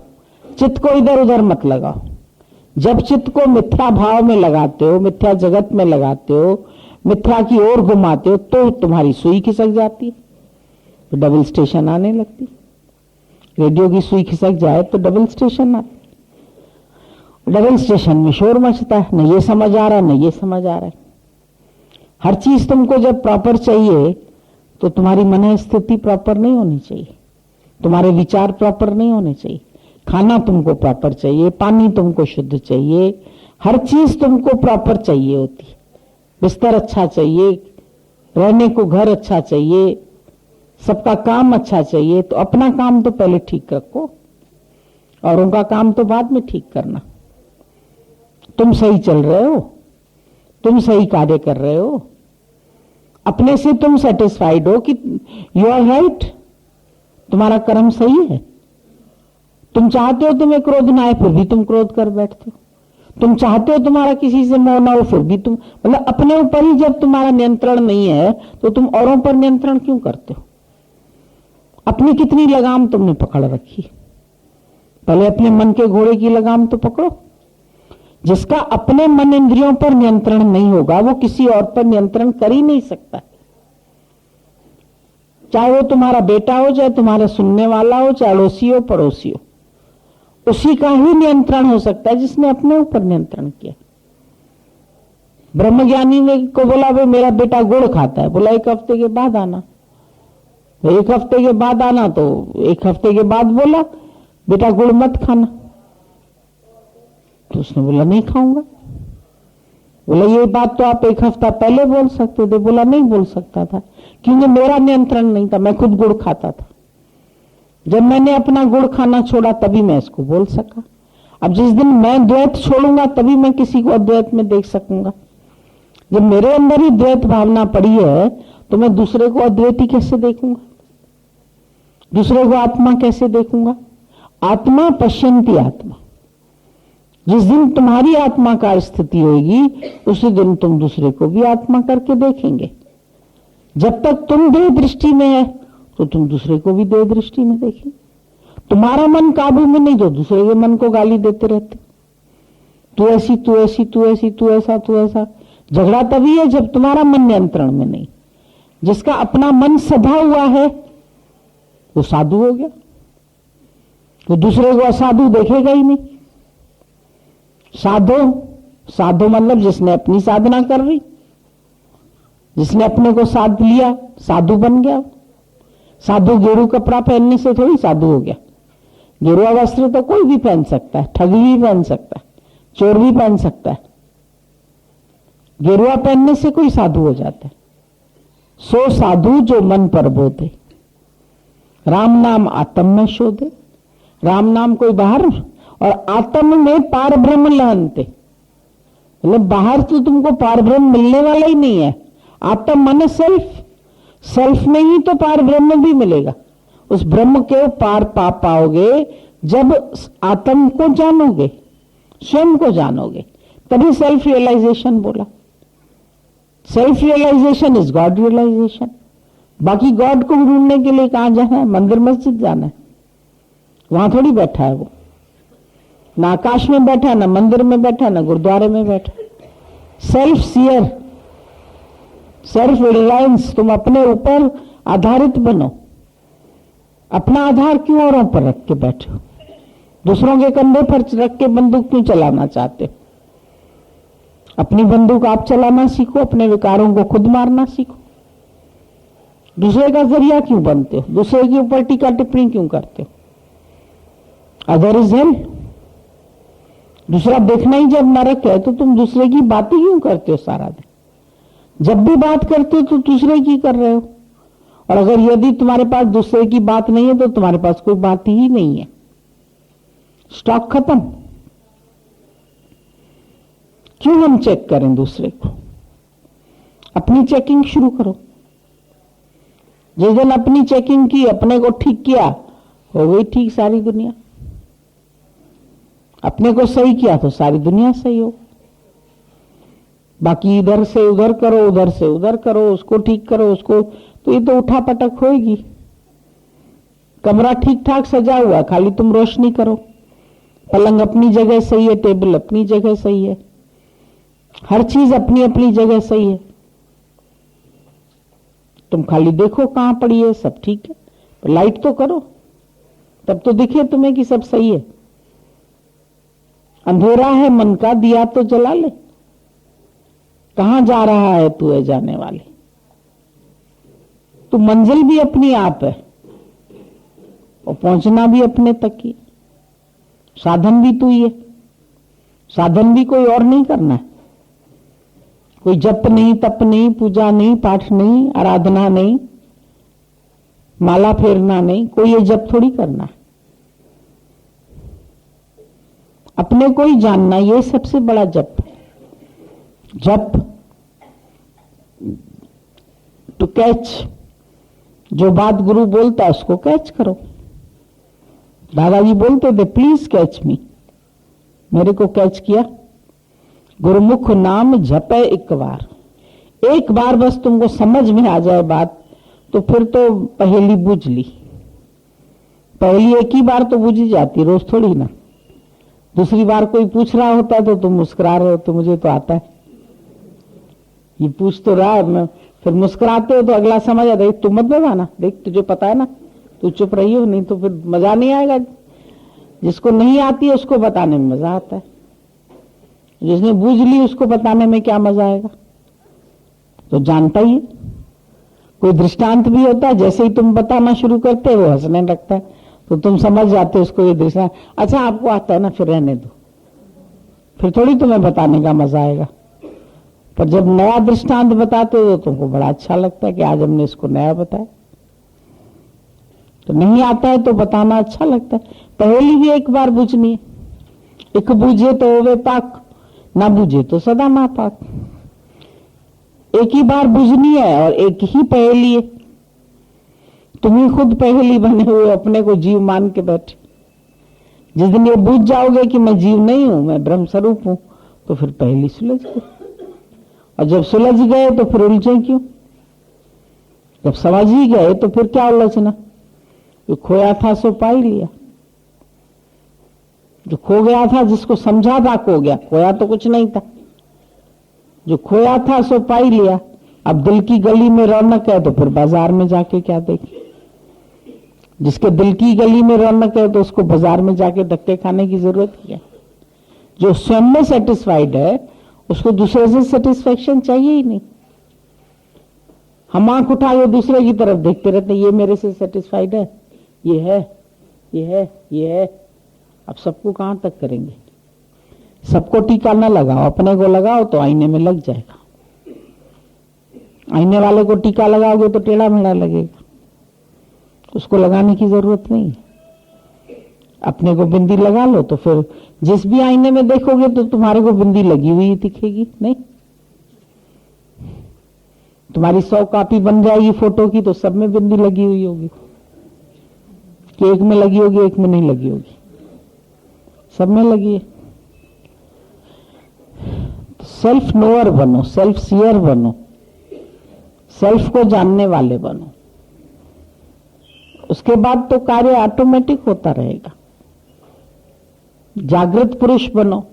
चित्त को इधर उधर मत लगाओ। जब चित्त को मिथ्या भाव में लगाते हो, मिथ्या जगत में लगाते हो, मिथ्या की ओर घुमाते हो, तो तुम्हारी सुई खिसक जाती है, तो डबल स्टेशन आने लगती। रेडियो की सुई खिसक जाए तो डबल स्टेशन आती। डबल स्टेशन में शोर मचता है, न ये समझ आ रहा, न ये समझ आ रहा है। हर चीज तुमको जब प्रॉपर चाहिए तो तुम्हारी मन स्थिति प्रॉपर नहीं होनी चाहिए, तुम्हारे विचार प्रॉपर नहीं होने चाहिए। खाना तुमको प्रॉपर चाहिए, पानी तुमको शुद्ध चाहिए, हर चीज तुमको प्रॉपर चाहिए होती है। बिस्तर अच्छा चाहिए, रहने को घर अच्छा चाहिए, सबका काम अच्छा चाहिए। तो अपना काम तो पहले ठीक रखो और उनका काम तो बाद में ठीक करना। तुम सही चल रहे हो, तुम सही कार्य कर रहे हो, अपने से तुम सेटिस्फाइड हो कि यू आर राइट, तुम्हारा कर्म सही है। तुम चाहते हो तुम्हें क्रोध ना आए, फिर भी तुम क्रोध कर बैठते हो। तुम चाहते हो तुम्हारा किसी से मोह ना हो, फिर भी तुम, मतलब अपने ऊपर ही जब तुम्हारा नियंत्रण नहीं है तो तुम औरों पर नियंत्रण क्यों करते हो? अपनी कितनी लगाम तुमने पकड़ रखी? पहले अपने मन के घोड़े की लगाम तो पकड़ो। जिसका अपने मन इंद्रियों पर नियंत्रण नहीं होगा वो किसी और पर नियंत्रण कर ही नहीं सकता। चाहे वो तुम्हारा बेटा हो, चाहे तुम्हारा सुनने वाला हो, चाहे अड़ोसी हो, पड़ोसी हो, उसी का ही नियंत्रण हो सकता है जिसने अपने ऊपर नियंत्रण किया। ब्रह्मज्ञानी ने को बोला भाई मेरा बेटा गुड़ खाता है, बोला 1 हफ्ते के बाद आना। 1 हफ्ते के बाद आना तो 1 हफ्ते के बाद बोला बेटा गुड़ मत खाना, तो उसने बोला नहीं खाऊंगा। बोला ये बात तो आप 1 हफ्ता पहले बोल सकते थे, बोला नहीं बोल सकता था क्योंकि मेरा नियंत्रण नहीं था, मैं खुद गुड़ खाता था। जब मैंने अपना गुड़ खाना छोड़ा तभी मैं इसको बोल सका। अब जिस दिन मैं द्वैत छोड़ूंगा तभी मैं किसी को अद्वैत में देख सकूंगा। जब मेरे अंदर ही द्वैत भावना पड़ी है तो मैं दूसरे को अद्वैती कैसे देखूंगा, दूसरे को आत्मा कैसे देखूंगा? आत्मा पश्यंती आत्मा। जिस दिन तुम्हारी आत्मा का स्थिति होगी उसी दिन तुम दूसरे को भी आत्मा करके देखेंगे। जब तक तुम देह दृष्टि में है तो तुम दूसरे को भी देह दृष्टि में देखेंगे। तुम्हारा मन काबू में नहीं तो दूसरे के मन को गाली देते रहते, तू ऐसी, तू ऐसी, तू ऐसी, तू ऐसा, तू ऐसा। झगड़ा तभी है जब तुम्हारा मन नियंत्रण में नहीं। जिसका अपना मन सधा हुआ है वो साधु हो गया, वो दूसरे को असाधु देखेगा ही नहीं। साधु, साधु मतलब जिसने अपनी साधना कर ली, जिसने अपने को साध लिया, साधु बन गया। साधु गेरू कपड़ा पहनने से थोड़ी साधु हो गया। गेरुआ वस्त्र तो कोई भी पहन सकता है, ठग भी पहन सकता है, चोर भी पहन सकता है। गेरुआ पहनने से कोई साधु हो जाता है। सो साधु जो मन पर बोधे, राम नाम आत्म में शोधे। राम नाम कोई बाहर और आत्म में पार ब्रह्म लहनते, मतलब बाहर तो तुमको पार ब्रह्म मिलने वाला ही नहीं है। आत्म माने सेल्फ, सेल्फ में ही तो पार ब्रह्म भी मिलेगा। उस ब्रह्म के पार पा पाओगे जब आत्म को जानोगे, स्वयं को जानोगे, तभी सेल्फ रियलाइजेशन बोला। Self realisation is God realisation. बाकी गॉड को ढूंढने के लिए कहां जाना है? मंदिर मस्जिद जाना है, वहां थोड़ी बैठा है वो। ना आकाश में बैठा, ना मंदिर में बैठा, ना गुरुद्वारे में बैठा। सेल्फ सियर, सेल्फ रिलायंस, तुम अपने ऊपर आधारित बनो। अपना आधार क्यों औरों पर रख के बैठे हो? दूसरों के कंधे पर रख के बंदूक क्यों चलाना चाहते हो? अपनी बंदूक आप चलाना सीखो, अपने विकारों को खुद मारना सीखो। दूसरे का जरिया क्यों बनते हो? दूसरे के ऊपर टीका टिप्पणी क्यों करते हो? Other is hello. दूसरा देखना ही जब नरक है तो तुम दूसरे की बातें क्यों करते हो सारा दिन? जब भी बात करते हो तो दूसरे की कर रहे हो। और अगर यदि तुम्हारे पास दूसरे की बात नहीं है तो तुम्हारे पास कोई बात ही नहीं है, स्टॉक खत्म। क्यों हम चेक करें दूसरे को? अपनी चेकिंग शुरू करो। जिस दिन अपनी चेकिंग की, अपने को ठीक किया, हो गई ठीक सारी दुनिया। अपने को सही किया तो सारी दुनिया सही हो। बाकी इधर से उधर करो, उधर से उधर करो, उसको ठीक करो, उसको, तो ये तो उठा पटक होएगी। कमरा ठीक ठाक सजा हुआ, खाली तुम रोशनी करो। पलंग अपनी जगह सही है, टेबल अपनी जगह सही है, हर चीज अपनी अपनी जगह सही है। तुम खाली देखो कहां पड़ी है, सब ठीक है, तो लाइट तो करो, तब तो दिखे तुम्हें कि सब सही है। अंधेरा है मन का, दिया तो जला ले, कहां जा रहा है तू है जाने वाले? तो मंजिल भी अपनी आप है और पहुंचना भी अपने तक ही। साधन भी तू ही है, साधन भी कोई और नहीं करना है। कोई जप नहीं, तप नहीं, पूजा नहीं, पाठ नहीं, आराधना नहीं, माला फेरना नहीं, कोई ये जप थोड़ी करना है। अपने को ही जानना, ये सबसे बड़ा जप है। जप टू कैच, जो बात गुरु बोलता है उसको कैच करो। दादाजी बोलते थे प्लीज कैच मी, मेरे को कैच किया। गुरुमुख नाम जपे एक बार बस तुमको समझ में आ जाए बात, तो फिर तो पहेली बूझ ली। पहली एक ही बार तो बूझ ही जाती, रोज थोड़ी ना। दूसरी बार कोई पूछ रहा होता है तो तुम मुस्कुरा रहे हो, तो मुझे तो आता है, ये पूछ तो रहा है, मैं फिर मुस्कुराते हो तो अगला समझ आता है, तुम मत बताना, देख तुझे पता है ना, तू चुप रही हो, नहीं तो फिर मजा नहीं आएगा। जिसको नहीं आती है उसको बताने में मजा आता है, जिसने बूझ ली उसको बताने में क्या मजा आएगा? तो जानता ही है। कोई दृष्टांत भी होता है, जैसे ही तुम बताना शुरू करते हो हंसने लगता है, तो तुम समझ जाते हो उसको ये दृष्टांत। अच्छा आपको आता है ना, फिर रहने दो, फिर थोड़ी तुम्हें बताने का मजा आएगा। पर जब नया दृष्टांत बताते हो तो तुमको बड़ा अच्छा लगता है कि आज हमने इसको नया बताया। तो नहीं आता है तो बताना अच्छा लगता है। पहेली भी एक बार बूझनी है, एक बूझे तो होवे पाक, ना बूझे तो सदा नापाक। एक ही बार बूझनी है और एक ही पहेली है। तुम ही खुद पहेली बने हुए अपने को जीव मान के बैठे। जिस दिन ये बूझ जाओगे कि मैं जीव नहीं हूं, मैं ब्रह्म स्वरूप हूं, तो फिर पहेली सुलझ गई। और जब सुलझ गए तो फिर उलझे क्यों? जब समझ ही गए तो फिर क्या उलझना? जो खोया था सो पा ही लिया। जो खो गया था, जिसको समझा था खो गया, खोया तो कुछ नहीं था। जो खोया था सो पा ही लिया। अब दिल की गली में रौनक है तो फिर बाजार में जाके क्या देखें? जिसके दिल की गली में रौनक है तो उसको बाजार में जाके धक्के खाने की जरूरत क्या? जो स्वयं में सेटिस्फाइड है उसको दूसरे से सेटिस्फेक्शन चाहिए ही नहीं। हम आंख उठाए दूसरे की तरफ देखते रहते, ये मेरे से सेटिस्फाइड है, ये है, ये है, ये है। अब सबको कहां तक करेंगे? सबको टीका न लगाओ, अपने को लगाओ तो आईने में लग जाएगा। आईने वाले को टीका लगाओगे तो टेढ़ा मेढ़ा लगेगा, उसको लगाने की जरूरत नहीं। अपने को बिंदी लगा लो तो फिर जिस भी आईने में देखोगे तो तुम्हारे को बिंदी लगी हुई दिखेगी। नहीं, तुम्हारी 100 कॉपी बन जाएगी फोटो की तो सब में बिंदी लगी हुई होगी, कि एक में लगी होगी एक में नहीं लगी होगी, सब में लगी है। सेल्फ नोअर बनो, सेल्फ सीयर बनो, सेल्फ को जानने वाले बनो। उसके बाद तो कार्य ऑटोमेटिक होता रहेगा। जागृत पुरुष बनो।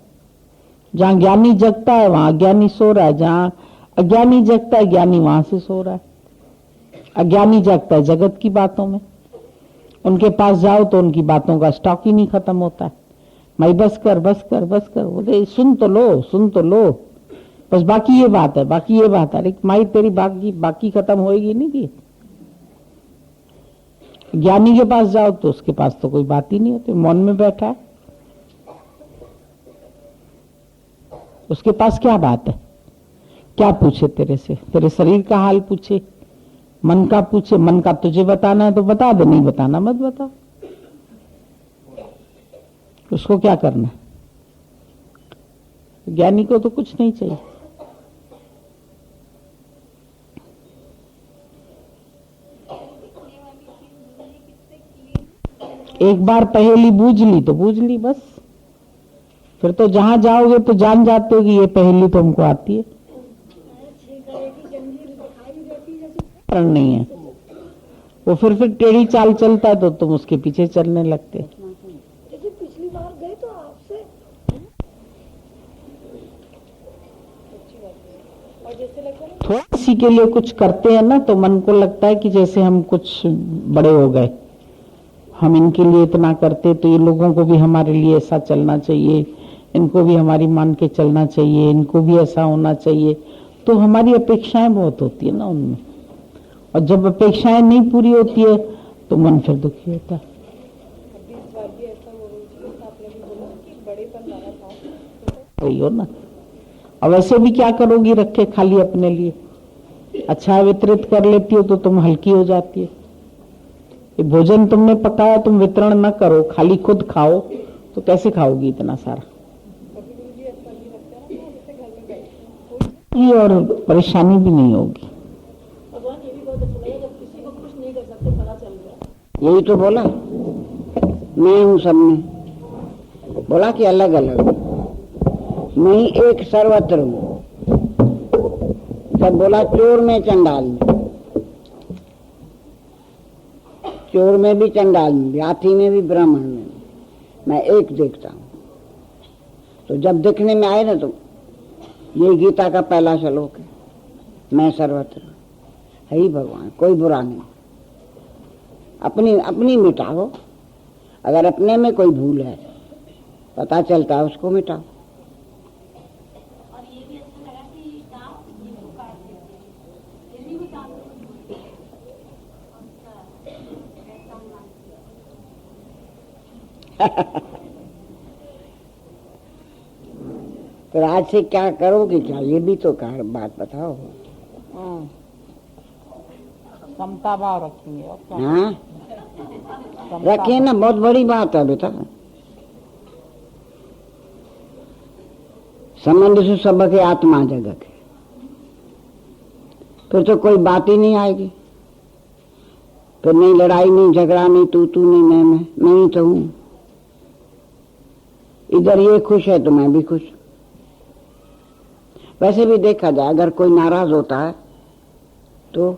जहां ज्ञानी जगता है वहां अज्ञानी सो रहा है, जहां अज्ञानी जगता है ज्ञानी वहां से सो रहा है। अज्ञानी जगता है जगत की बातों में, उनके पास जाओ तो उनकी बातों का स्टॉक ही नहीं खत्म होता है। भाई बस कर बस कर बस कर, बोले सुन तो लो सुन तो लो, बस बाकी ये बात है बाकी ये बात है। अरे माई तेरी बाकी खत्म होएगी नहीं की। ज्ञानी के पास जाओ तो उसके पास तो कोई बात ही नहीं होती, मौन में बैठा है। उसके पास क्या बात है? क्या पूछे तेरे से? तेरे शरीर का हाल पूछे, मन का पूछे। मन का तुझे बताना है तो बता दे, नहीं बताना मत बता। उसको क्या करना? ज्ञानी को तो कुछ नहीं चाहिए। एक बार पहेली बूझ ली तो बूझ ली बस। फिर तो जहां जाओगे तो जान जाते हो कि ये पहेली तो हमको आती है। कारण नहीं है वो, फिर टेढ़ी चाल चलता है तो तुम उसके पीछे चलने लगते। पिछली बार गए तो आपसे थोड़ा किसी के लिए कुछ करते हैं ना तो मन को लगता है कि जैसे हम कुछ बड़े हो गए, हम इनके लिए इतना करते तो ये लोगों को भी हमारे लिए ऐसा चलना चाहिए, इनको भी हमारी मान के चलना चाहिए, इनको भी ऐसा होना चाहिए। तो हमारी अपेक्षाएं बहुत होती है ना उनमें, और जब अपेक्षाएं नहीं पूरी होती है तो मन फिर दुखी होता है। वही हो ना। अब वैसे भी क्या करोगी रखे खाली अपने लिए, अच्छा वितरित कर लेती हो तो तुम हल्की हो जाती है। ये भोजन तुमने पकाया तुम वितरण न करो, खाली खुद खाओ, तो कैसे खाओगी इतना सारा? और परेशानी भी नहीं होगी। यही तो बोला मैं हूँ सब में, बोला कि अलग अलग मैं ही एक सर्वत्र हूँ। सब बोला चोर में चंडाल में, चोर में भी चंडाल में भी, हाथी में भी ब्राह्मण में भी, मैं एक देखता हूँ। तो जब देखने में आए ना तो ये गीता का पहला श्लोक है, मैं सर्वत्र है ही भगवान, कोई बुरा नहीं। अपनी अपनी मिटाओ, अगर अपने में कोई भूल है पता चलता है उसको मिटाओ। और ये भी अच्छा लगा कि गाँव जिनको काट देते हैं, हिंदी में काम तो आज से क्या करोगे, क्या ये भी तो बात बताओ। समता भाव रखेंगे और क्या? हाँ रखिए ना, बहुत बड़ी बात है बेटा। संबंध से सबके आत्मा जगत है, फिर तो कोई बात ही नहीं आएगी। फिर नहीं लड़ाई, नहीं झगड़ा, नहीं तू नहीं मैं ही तो हूं। इधर ये खुश है तो मैं भी खुश। वैसे भी देखा जाए अगर कोई नाराज होता है तो